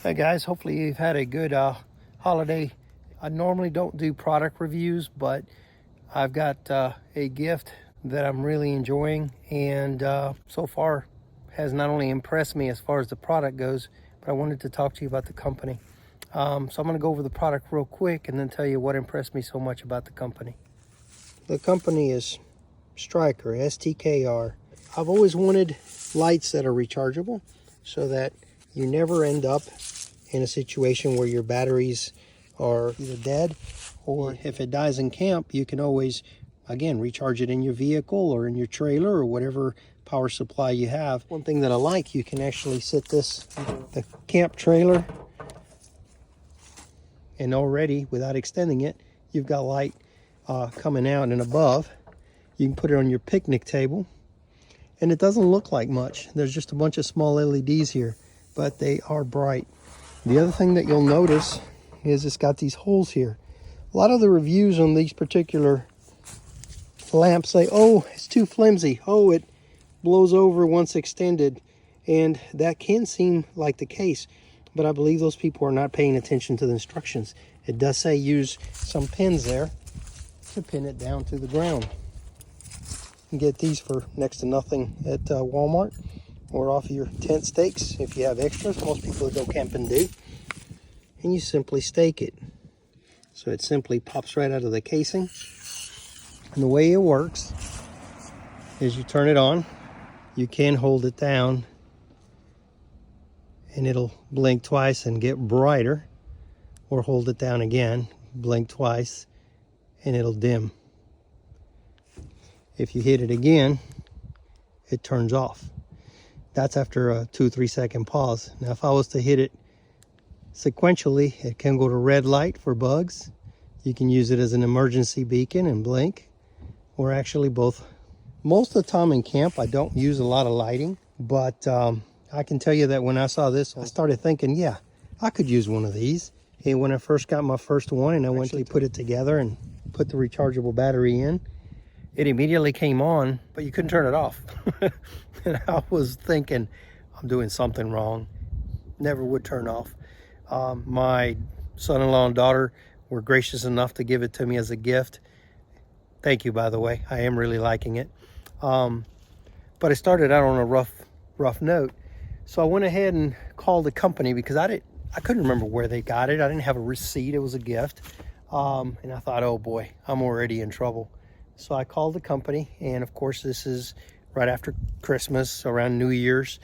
Hey guys, hopefully you've had a good holiday. I normally don't do product reviews, but I've got a gift that I'm really enjoying, and so far has not only impressed me as far as the product goes, but I wanted to talk to you about the company. So I'm going to go over the product real quick and then tell you what impressed me so much about the company. The company is Striker, STKR. I've always wanted lights that are rechargeable so that you never end up in a situation where your batteries are either dead, or if it dies in camp, you can always, again, recharge it in your vehicle or in your trailer or whatever power supply you have. One thing that I like, you can actually sit this in the camp trailer, and already, without extending it, you've got light coming out and above. You can put it on your picnic table, and it doesn't look like much. There's just a bunch of small LEDs here, but they are bright. The other thing that you'll notice is it's got these holes here. A lot of the reviews on these particular lamps say, oh, it's too flimsy. Oh, it blows over once extended. And that can seem like the case, but I believe those people are not paying attention to the instructions. It does say use some pins there to pin it down to the ground. You can get these for next to nothing at Walmart, or off your tent stakes if you have extras. Most people that go camping do. And you simply stake it. So it simply pops right out of the casing. And the way it works is you turn it on. You can hold it down and it'll blink twice and get brighter, or hold it down again, blink twice, and it'll dim. If you hit it again, it turns off. That's after a 2-3 second pause. Now if I was to hit it sequentially, it can go to red light for bugs. You can use it as an emergency beacon and blink, or actually both. Most of the time in camp I don't use a lot of lighting, but I can tell you that when I saw this, I started thinking, yeah, I could use one of these. And when I first got my first one and I went to put it together and put the rechargeable battery in, it immediately came on, but you couldn't turn it off. And I was thinking, I'm doing something wrong. Never would turn off. My son-in-law and daughter were gracious enough to give it to me as a gift. Thank you, by the way. I am really liking it. But I started out on a rough note. So I went ahead and called the company because I couldn't remember where they got it. I didn't have a receipt. It was a gift. And I thought, oh boy, I'm already in trouble. So I called the company, and of course this is right after Christmas, around New Year's,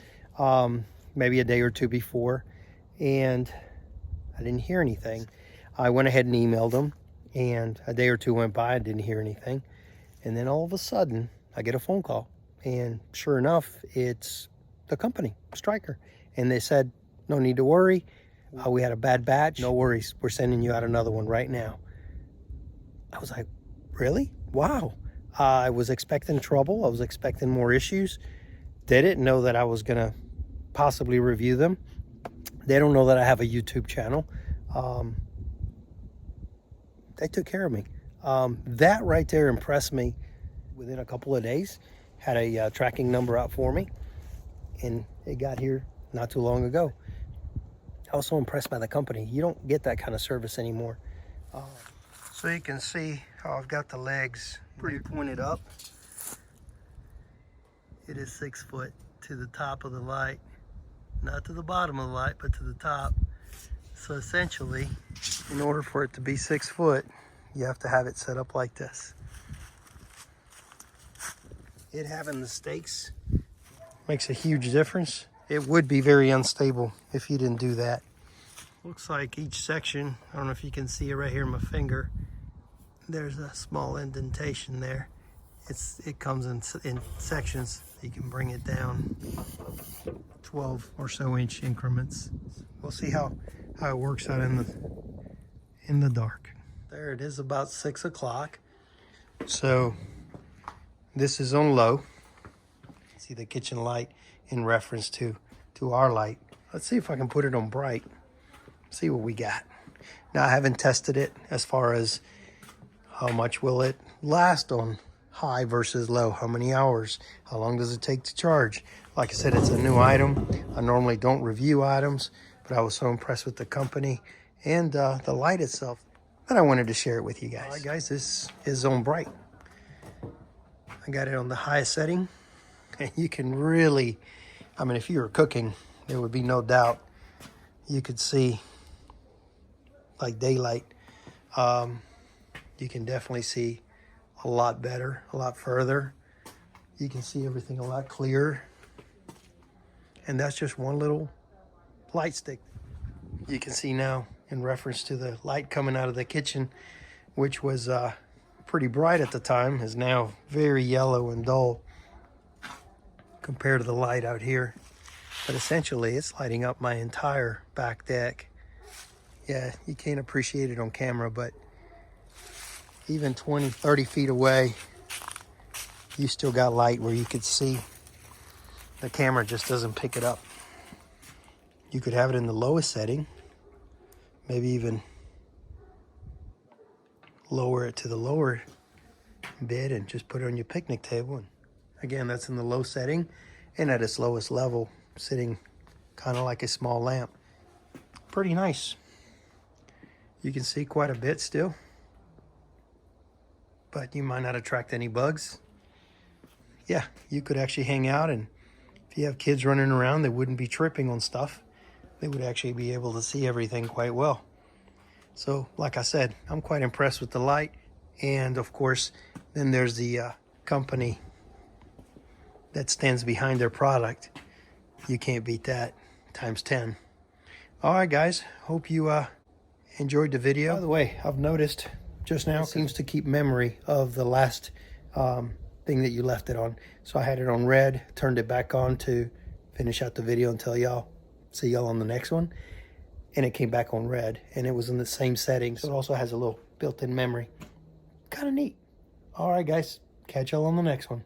maybe a day or two before, and I didn't hear anything. I went ahead and emailed them, and a day or two went by, I didn't hear anything. And then all of a sudden, I get a phone call, and sure enough, it's the company, Striker. And they said, no need to worry. We had a bad batch. No worries. We're sending you out another one right now. I was like, really? Wow. I was expecting trouble. I was expecting more issues. They didn't know that I was going to possibly review them. They don't know that I have a YouTube channel. They took care of me. That right there impressed me. Within a couple of days, had a tracking number out for me, and it got here not too long ago. I was so impressed by the company. You don't get that kind of service anymore. So you can see how I've got the legs pretty pointed up. It is 6 foot to the top of the light, not to the bottom of the light, but to the top. So essentially, in order for it to be 6 foot, you have to have it set up like this. It having the stakes makes a huge difference. It would be very unstable if you didn't do that. Looks like each section, I don't know if you can see it right here in my finger, there's a small indentation there. It comes in sections. You can bring it down 12 or so inch increments. We'll see how it works out in the dark. There it is, about 6 o'clock. So this is on low. See the kitchen light in reference to our light. Let's see if I can put it on bright. See what we got. Now I haven't tested it as far as how much will it last on high versus low, how many hours, how long does it take to charge. Like I said, it's a new item. I normally don't review items, but I was so impressed with the company and the light itself that I wanted to share it with you guys. All right, guys, this is Zone Bright. I got it on the highest setting, and you can really, I mean, if you were cooking, there would be no doubt you could see like daylight. You can definitely see a lot better, a lot further. You can see everything a lot clearer. And that's just one little light stick. You can see now in reference to the light coming out of the kitchen, which was pretty bright at the time, is now very yellow and dull compared to the light out here. But essentially it's lighting up my entire back deck. Yeah, you can't appreciate it on camera, but even 20, 30 feet away, you still got light where you could see. The camera just doesn't pick it up. You could have it in the lowest setting, maybe even lower it to the lower bit and just put it on your picnic table. And again, that's in the low setting and at its lowest level, sitting kind of like a small lamp. Pretty nice. You can see quite a bit still, but you might not attract any bugs. Yeah, you could actually hang out, and if you have kids running around, they wouldn't be tripping on stuff. They would actually be able to see everything quite well. So, like I said, I'm quite impressed with the light. And of course, then there's the company that stands behind their product. You can't beat that times 10. All right, guys, hope you enjoyed the video. By the way, I've noticed just now, it seems to keep memory of the last thing that you left it on. So I had it on red, turned it back on to finish out the video and tell y'all, see y'all on the next one. And it came back on red, and it was in the same settings. So it also has a little built-in memory. Kind of neat. All right, guys, catch y'all on the next one.